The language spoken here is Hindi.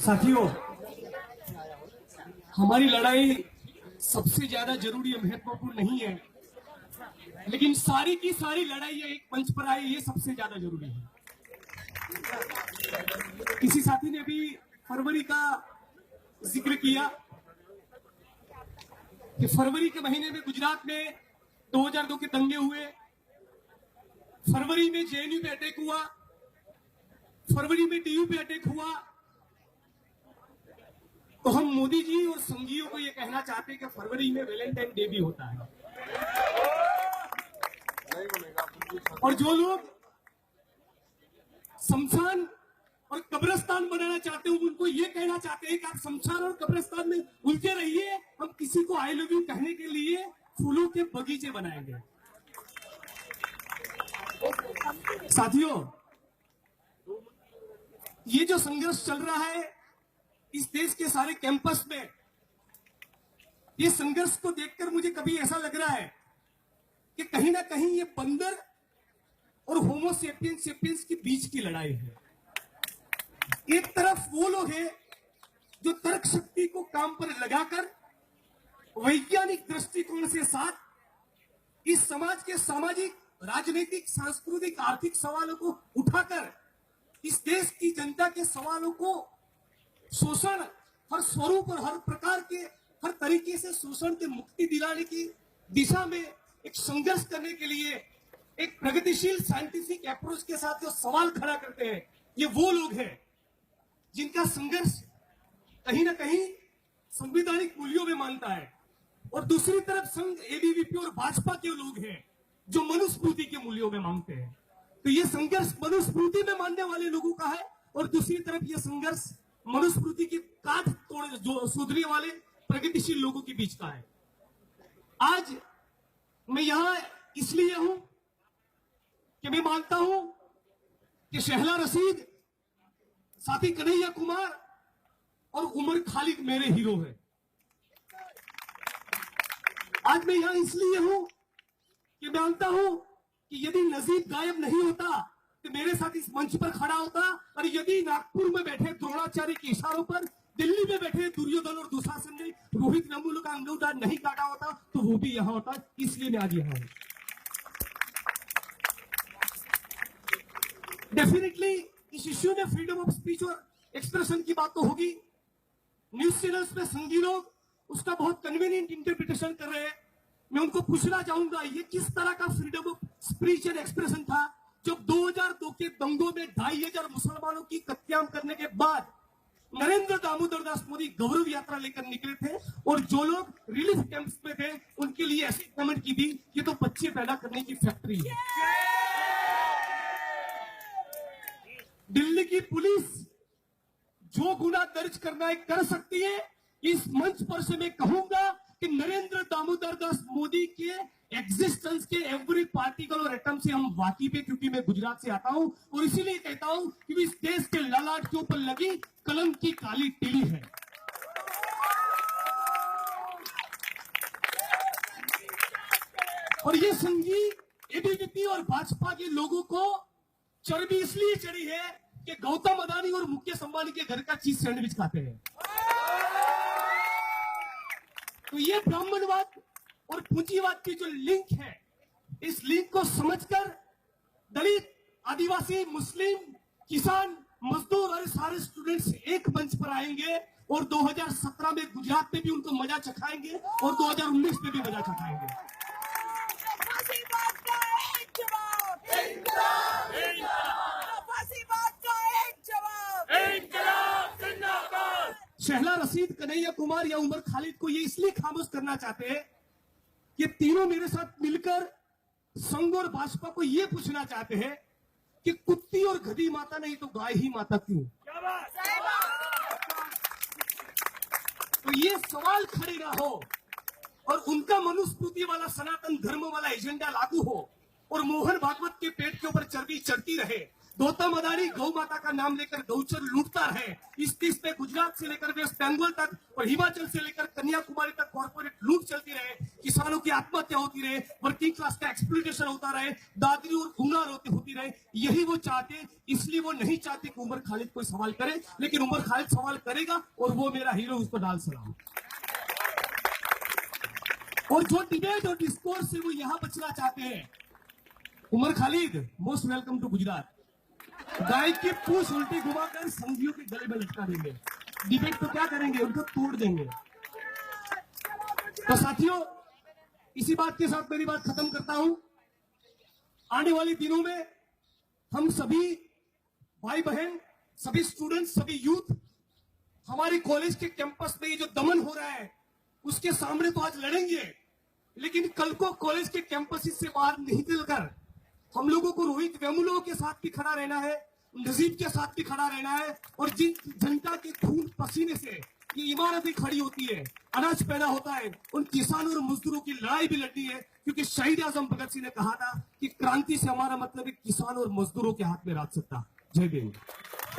साथियों, हमारी लड़ाई सबसे ज्यादा जरूरी और महत्वपूर्ण नहीं है, लेकिन सारी की सारी लड़ाई एक मंच पर आई, ये सबसे ज्यादा जरूरी है। किसी साथी ने अभी फरवरी का जिक्र किया कि फरवरी के महीने में गुजरात में 2002 के दंगे हुए, फरवरी में जेएनयू पे अटैक हुआ, फरवरी में डीयू पे अटैक हुआ। तो हम मोदी जी और संघियों को ये कहना चाहते हैं कि फरवरी में वैलेंटाइन डे भी होता है। और जो लोग शमशान और कब्रिस्तान बनाना चाहते हैं, उनको ये कहना चाहते हैं कि आप शमशान और कब्रिस्तान में उलझे रहिए, हम किसी को आई लव यू कहने के लिए फूलों के बगीचे बनाएंगे। साथियों, ये जो संघर्ष चल रहा है इस देश के सारे कैंपस में, ये संघर्ष को देखकर मुझे कभी ऐसा लग रहा है कि कहीं ना कहीं ये बंदर और होमो सेपियंस सेपियंस के बीच की लड़ाई है। एक तरफ वो लोग हैं जो तर्क शक्ति को काम पर लगाकर वैज्ञानिक दृष्टिकोण से साथ इस समाज के सामाजिक, राजनीतिक, सांस्कृतिक, आर्थिक सवालों को उठाकर इस देश की जनता के सवालों को शोषण हर स्वरूप और हर प्रकार के हर तरीके से शोषण से मुक्ति दिलाने की दिशा में एक संघर्ष करने के लिए एक प्रगतिशील साइंटिफिक अप्रोच के साथ जो सवाल खड़ा करते हैं, ये वो लोग हैं जिनका संघर्ष कहीं ना कहीं संवैधानिक मूल्यों में मानता है। और दूसरी तरफ संघ, एबीवीपी और भाजपा के लोग हैं जो मनुस्मृति के मूल्यों में मानते हैं। तो ये संघर्ष मनुस्मृति में मानने वाले लोगों का है और दूसरी तरफ ये संघर्ष मनुस्मृति की काट तोड़ जो सुधरने वाले प्रगतिशील लोगों के बीच का है। आज मैं यहां इसलिए हूं कि मैं मानता हूं कि शहला रशीद, साथी कन्हैया कुमार और उमर खालिद मेरे हीरो हैं। आज मैं यहां इसलिए हूं कि मानता हूं कि यदि नजीब गायब नहीं होता तो मेरे साथ इस मंच पर खड़ा होता, और यदि नागपुर में बैठे द्रोणाचार्य के इशारों पर दिल्ली में बैठे दुर्योधन और दुशासन ने रोहित नमूल का अंगूठा नहीं काटा होता तो वो भी यहां होता। इसलिए मैं आज यहां हूं। डेफिनेटली इस इश्यू में फ्रीडम ऑफ स्पीच और एक्सप्रेशन की बात तो होगी। न्यूज चैनल्स में संघी लोग उसका बहुत कन्वीनियंट इंटरप्रिटेशन कर रहे हैं। मैं उनको पूछना चाहूंगा, ये किस तरह का freedom of speech and expression था जब 2002 के दंगों में 2500 मुसलमानों की कत्लेआम करने के बाद नरेंद्र दामोदर दास मोदी गौरव यात्रा लेकर निकले थे और जो लोग रिलीफ कैंप्स में थे उनके लिए ऐसी कमेंट की थी, ये तो बच्चे पैदा करने की फैक्ट्री है। दिल्ली की पुलिस जो गुना दर्ज करना है कर सकती है। इस मंच पर से मैं कहूंगा कि नरेंद्र दामोदर दास मोदी के एग्जिस्टेंस के एवरी पार्टिकल और एटम से हम वाकिफ है, क्योंकि मैं गुजरात से आता हूं और इसीलिए कहता हूं कि इस देश के ललाट के ऊपर लगी कलम की काली टिली है। और ये संघी, एबीवीपी और भाजपा के लोगों को चर्बी इसलिए चढ़ी है कि गौतम अदानी और मुकेश अंबानी के घर का चीज सैंडविच खाते हैं। तो ये ब्राह्मणवाद और पूंजीवाद की जो लिंक है, इस लिंक को समझकर दलित, आदिवासी, मुस्लिम, किसान, मजदूर और सारे स्टूडेंट्स एक मंच पर आएंगे और 2017 में गुजरात में भी उनको मजा चखाएंगे और 2019 में भी मजा चखाएंगे। शहला रशीद, कन्हैया कुमार या उमर खालिद को ये इसलिए खामोश करना चाहते हैं कि तीनों मेरे साथ मिलकर संघ और भाजपा को ये पूछना चाहते हैं कि कुत्ती और गधी माता नहीं तो गाय ही माता क्यों? तो ये सवाल खड़े ना हो और उनका मनुस्मृति वाला सनातन धर्म वाला एजेंडा लागू हो और मोहन भागवत के पेट के ऊपर चर्बी चढ़ती रहे, गौतम अदानी गौ माता का नाम लेकर गौचर लूटता रहे, इस देश में गुजरात से लेकर वेस्ट बंगाल तक और हिमाचल से लेकर कन्याकुमारी तक कॉर्पोरेट लूट चलती रहे, किसानों की आत्महत्या होती रहे, वर्किंग क्लास का एक्सप्लॉयटेशन होता रहे, दादरी और गुनाह होती रहे, यही वो चाहते। इसलिए वो नहीं चाहते कि उमर खालिद कोई सवाल करे, लेकिन उमर खालिद सवाल करेगा और वो मेरा हीरो, उसको डाल सलाम। और जो डिबेट और डिस्कोर्स से वो यहां बचना चाहते हैं, Umar Khalid most welcome to Gujarat. गाय की पूंछ उल्टी घुमाकर संघियों के गले में लटका देंगे। डिबेट तो क्या करेंगे, उनको तोड़ देंगे। तो साथियों, इसी बात के साथ मेरी बात खत्म करता हूं। आने वाले दिनों में हम सभी भाई बहन, सभी स्टूडेंट्स, सभी यूथ हमारे कॉलेज के कैंपस में ये जो दमन हो रहा है उसके सामने तो आज लड़ेंगे, लेकिन कल को कॉलेज के कैंपस से बाहर नहीं निकलकर हम लोगों को रोहित वेमुला के साथ भी खड़ा रहना है, नजीब के साथ भी खड़ा रहना है। और जिन जनता के खून पसीने से ये इमारतें खड़ी होती है, अनाज पैदा होता है, उन किसानों और मजदूरों की लड़ाई भी लड़नी है। क्योंकि शहीद आजम भगत सिंह ने कहा था कि क्रांति से हमारा मतलब है किसान और मजदूरों के हाथ में राज सत्ता। जय भीम।